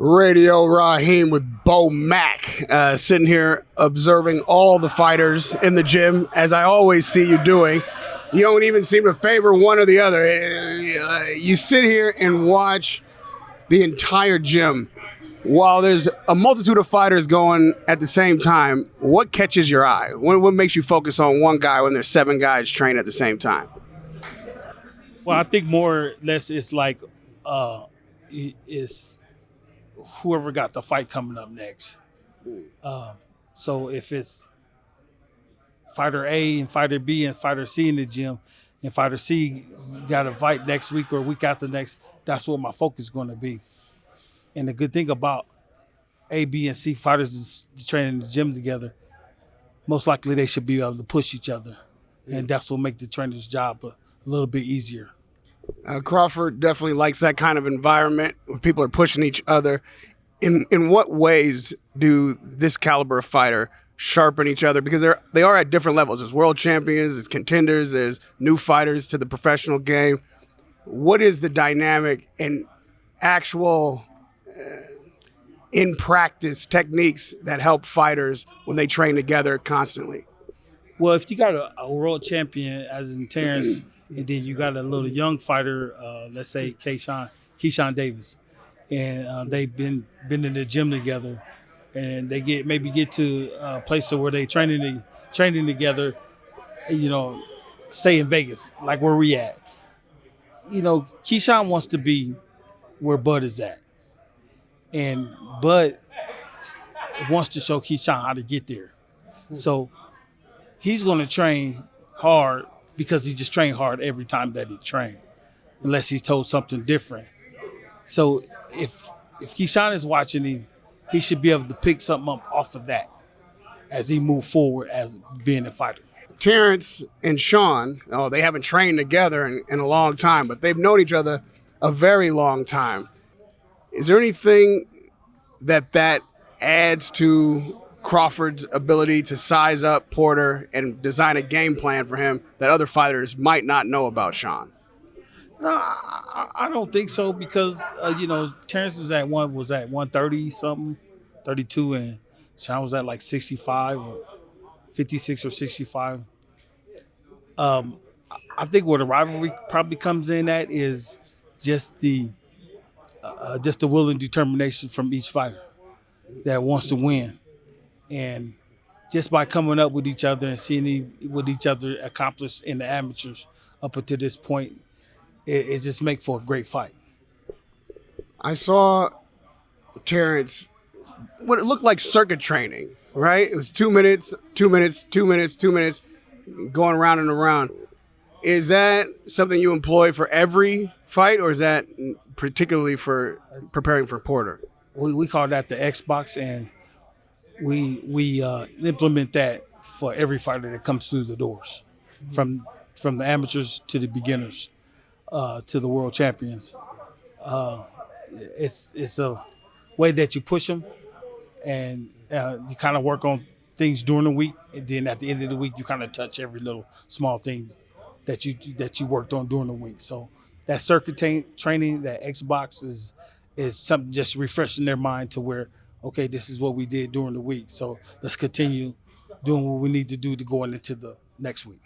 Radio Rahim with BoMac, sitting here observing all the fighters in the gym, as I always see you doing. You don't even seem to favor one or the other. You sit here and watch the entire gym while there's a multitude of fighters going at the same time. What catches your eye? What makes you focus on one guy when there's 7 guys trained at the same time? Well, I think more or less it's like it's whoever got the fight coming up next. So if it's fighter A and fighter B and fighter C in the gym, and fighter C got a fight next week or week after next, that's what my focus is going to be. And the good thing about A, B, and C fighters is training in the gym together. Most likely they should be able to push each other, and that's what make the trainer's job a little bit easier. Crawford definitely likes that kind of environment where people are pushing each other. In what ways do this caliber of fighter sharpen each other? Because they are at different levels. There's world champions, there's contenders, there's new fighters to the professional game. What is the dynamic and actual in practice techniques that help fighters when they train together constantly? Well, if you got a world champion, as in Terence, and then you got a little young fighter, let's say Shawn Davis, and they've been in the gym together, and they get to a place where they training together, say in Vegas, like where we at. Keyshawn wants to be where Bud is at, and Bud wants to show Keyshawn how to get there. So he's going to train hard because he just trained hard every time that he trained, unless he's told something different. So if Keyshawn is watching him, he should be able to pick something up off of that as he move forward as being a fighter. Terence and Shawn, they haven't trained together in a long time, but they've known each other a very long time. Is there anything that adds to Crawford's ability to size up Porter and design a game plan for him that other fighters might not know about Shawn? No, I don't think so, because Terence was at 130 something, 32, and Shawn was at like 65 or 56 or 65. I think where the rivalry probably comes in at is just the will and determination from each fighter that wants to win. And just by coming up with each other and seeing what each other accomplished in the amateurs up until this point, it just makes for a great fight. I saw Terence, what it looked like circuit training, right? It was 2 minutes, 2 minutes, 2 minutes, 2 minutes, going around and around. Is that something you employ for every fight, or is that particularly for preparing for Porter? We call that the Xbox, and we implement that for every fighter that comes through the doors, from the amateurs to the beginners, to the world champions. It's a way that you push them, and you kind of work on things during the week, and then at the end of the week you kind of touch every little small thing that you worked on during the week. So that circuit training, that Xbox is something just refreshing their mind to where, okay, this is what we did during the week, so let's continue doing what we need to do to go into the next week.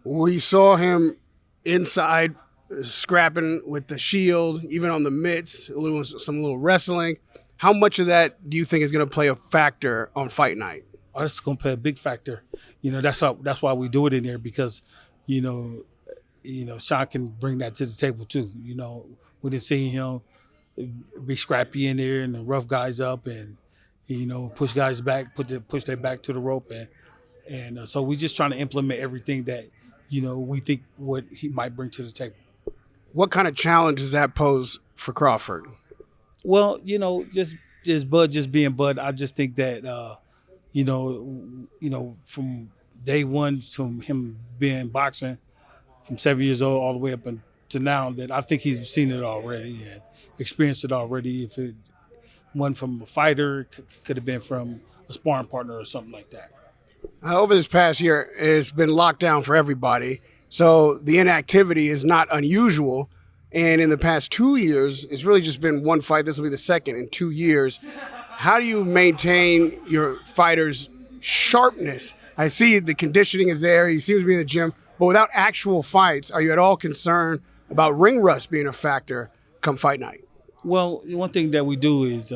We saw him inside scrapping with the shield, even on the mitts, some little wrestling. How much of that do you think is going to play a factor on fight night? Oh, that's going to play a big factor. That's why we do it in there, because Shawn can bring that to the table too. We didn't see him be scrappy in there and the rough guys up and push guys back, push their back to the rope, and so we just trying to implement everything that we think what he might bring to the table. What kind of challenge does that pose for Crawford? Well, just Bud just being Bud. I just think that from day one, from him being boxing from 7 years old all the way up to now, that I think he's seen it already and experienced it already. If it wasn't from a fighter, could have been from a sparring partner or something like that. Over this past year, it's been locked down for everybody, so the inactivity is not unusual. And in the past 2 years, it's really just been one fight. This will be the second in 2 years. How do you maintain your fighter's sharpness? I see the conditioning is there. He seems to be in the gym. But without actual fights, are you at all concerned about ring rust being a factor come fight night? Well, one thing that we do is,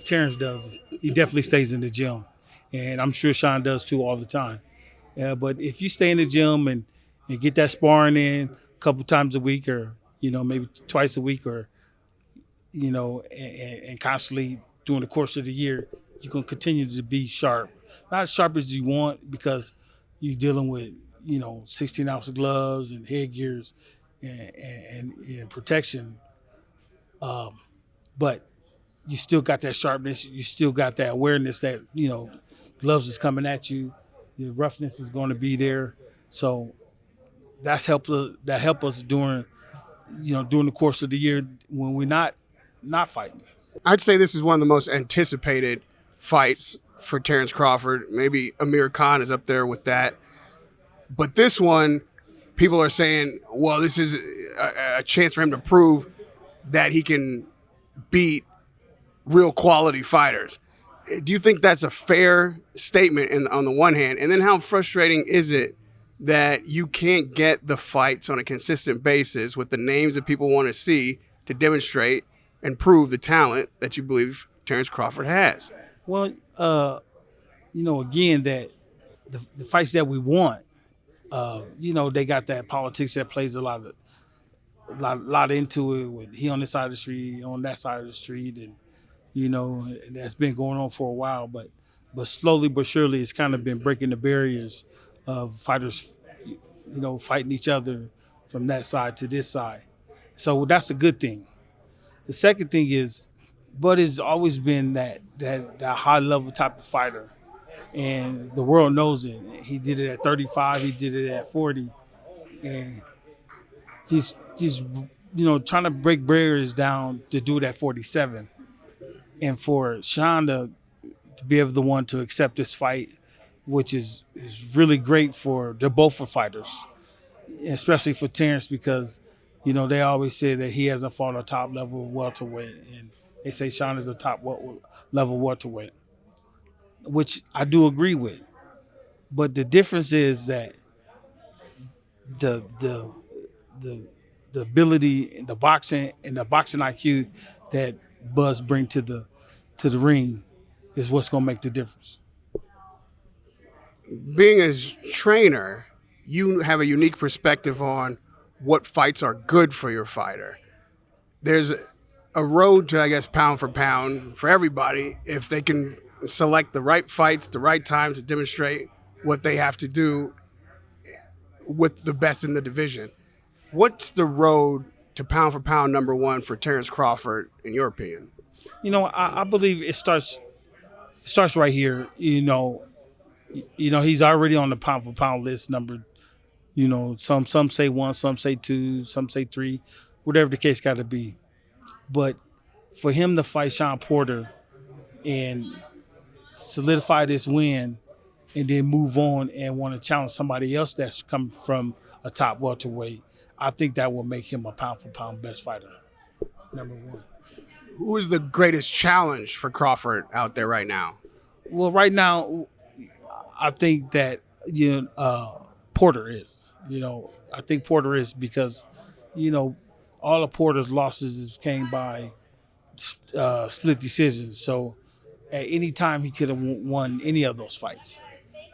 Terence does, he definitely stays in the gym. And I'm sure Shawn does too all the time. But if you stay in the gym and get that sparring in a couple times a week or, maybe twice a week or, and constantly during the course of the year, you're going to continue to be sharp. Not as sharp as you want because you're dealing with, 16-ounce gloves and headgears and protection. But you still got that sharpness. You still got that awareness that, gloves is coming at you. The roughness is going to be there. So that help us during the course of the year when we're not fighting. I'd say this is one of the most anticipated fights for Terence Crawford. Maybe Amir Khan is up there with that. But this one, people are saying, well, this is a chance for him to prove that he can beat real quality fighters. Do you think that's a fair statement on the one hand? And then how frustrating is it that you can't get the fights on a consistent basis with the names that people want to see to demonstrate and prove the talent that you believe Terence Crawford has? Well, again, that the fights that we want, they got that politics that plays a lot into it. With he on this side of the street, on that side of the street, and that's been going on for a while. But slowly but surely, it's kind of been breaking the barriers of fighters, fighting each other from that side to this side. So that's a good thing. The second thing is, Bud has always been that high level type of fighter, and the world knows it. He did it at 35. He did it at 40, and he's trying to break barriers down to do it at 47. And for Shawn to be able the one to accept this fight, which is really great for they're both for fighters, especially for Terence because they always say that he hasn't fought a top level welterweight, and they say Shawn is a top level welterweight, which I do agree with. But the difference is that the ability, the boxing and the boxing IQ that Buzz bring to the ring is what's going to make the difference. Being a trainer, you have a unique perspective on what fights are good for your fighter. There's a road to, I guess, pound for pound for everybody if they can select the right fights, the right times to demonstrate what they have to do with the best in the division. What's the road to pound for pound number one for Terence Crawford, in your opinion? I believe it starts right here. He's already on the pound for pound list number. Some say one, some say two, some say three, whatever the case got to be. But for him to fight Shawn Porter and solidify this win and then move on and want to challenge somebody else that's come from a top welterweight, I think that will make him a pound for pound best fighter, number one. Who is the greatest challenge for Crawford out there right now? Well, right now, I think that Porter is. I think Porter is because, all of Porter's losses came by split decisions. So at any time he could have won any of those fights.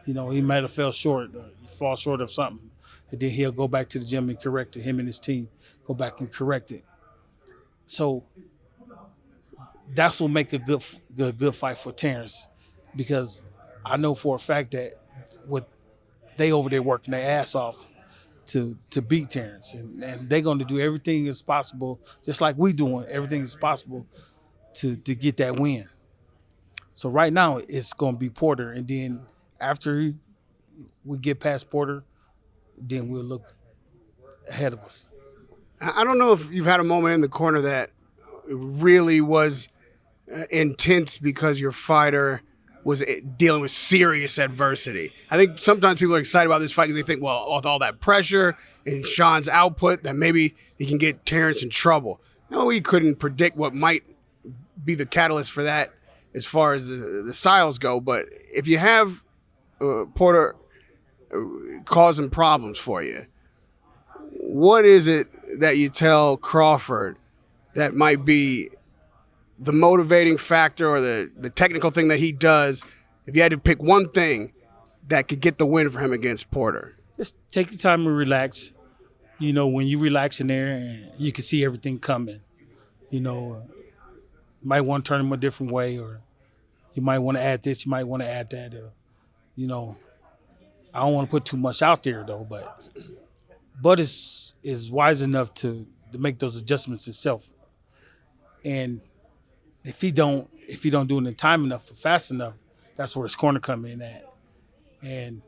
He might have fell short, fall short of something, and then he'll go back to the gym and correct it. Him and his team go back and correct it. So that's what make a good fight for Terence, because I know for a fact that what they over there working their ass off to beat Terence, and they're going to do everything as possible, just like we doing everything is possible to get that win. So right now it's going to be Porter, and then after we get past Porter, then we'll look ahead of us. I don't know if you've had a moment in the corner that really was intense because your fighter was dealing with serious adversity. I think sometimes people are excited about this fight because they think, well, with all that pressure and Shawn's output, that maybe he can get Terence in trouble. No, we couldn't predict what might be the catalyst for that as far as the styles go. But if you have Porter causing problems for you, what is it that you tell Crawford that might be the motivating factor or the technical thing that he does, if you had to pick one thing that could get the win for him against Porter? Just take your time and relax. You know, when you relax in there, and you can see everything coming. You know, you might want to turn him a different way, or you might want to add this, you might want to add that. Or, you know, I don't want to put too much out there though, but is wise enough to make those adjustments himself. And if he don't do it in time enough or fast enough, that's where his corner come in at. And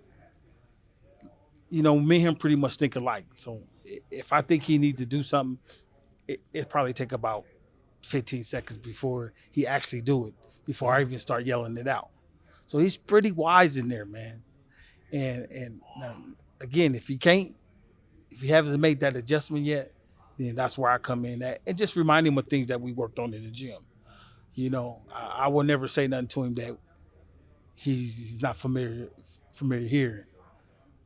you know, me and him pretty much think alike. So if I think he needs to do something, it probably take about 15 seconds before he actually do it, before I even start yelling it out. So he's pretty wise in there, man. And again, if he hasn't made that adjustment yet, then that's where I come in at, and just remind him of things that we worked on in the gym. You know, I will never say nothing to him that he's not familiar hearing.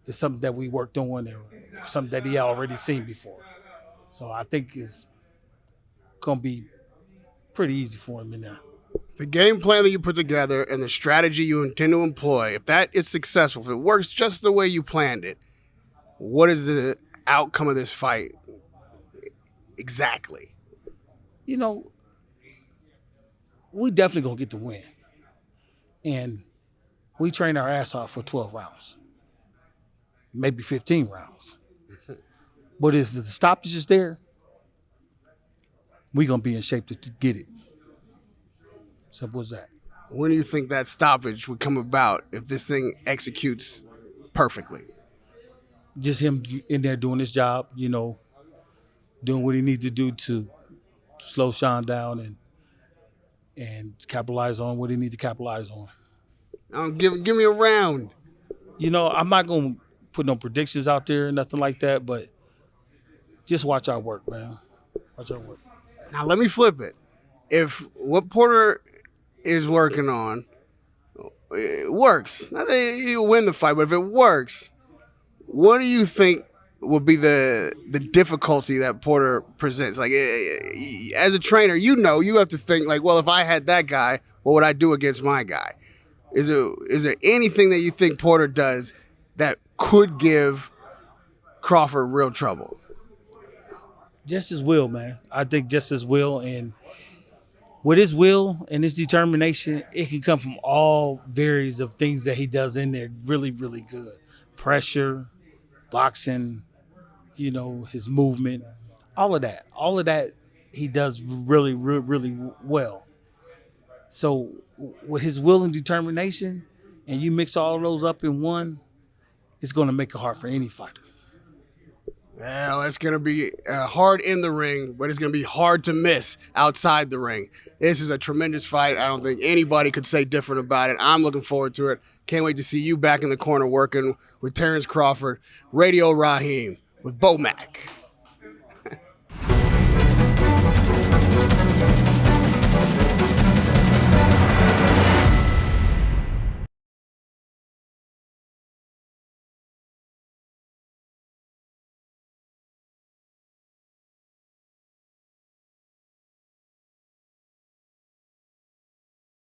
It's something that we worked on, or something that he already seen before. So I think it's gonna be pretty easy for him in there. The game plan that you put together and the strategy you intend to employ, if that is successful, if it works just the way you planned it, what is the outcome of this fight exactly? You know, we definitely gonna get the win. And we train our ass off for 12 rounds. Maybe 15 rounds. But if the stoppage is there, we're gonna be in shape to get it. Simple as that. When do you think that stoppage would come about if this thing executes perfectly? Just him in there doing his job, you know, doing what he needs to do to slow Shawn down and capitalize on what he needs to capitalize on. Give me a round. You know, I'm not gonna put no predictions out there, nothing like that, but just watch our work, man. Watch our work. Now let me flip it. If what Porter is working on it works, not that he'll win the fight, but if it works, what do you think would be the difficulty that Porter presents? Like, as a trainer, you know, you have to think like, well, if I had that guy, what would I do against my guy? Is there anything that you think Porter does that could give Crawford real trouble? Just his will, man. I think just his will, and with his will and his determination, it can come from all varies of things that he does in there really, really good. Pressure, boxing, you know, his movement, all of that. All of that he does really, really, really well. So with his will and determination, and you mix all those up in one, it's going to make it hard for any fighter. Well, it's going to be hard in the ring, but it's going to be hard to miss outside the ring. This is a tremendous fight. I don't think anybody could say different about it. I'm looking forward to it. Can't wait to see you back in the corner working with Terence Crawford. Radio Rahim with BoMac.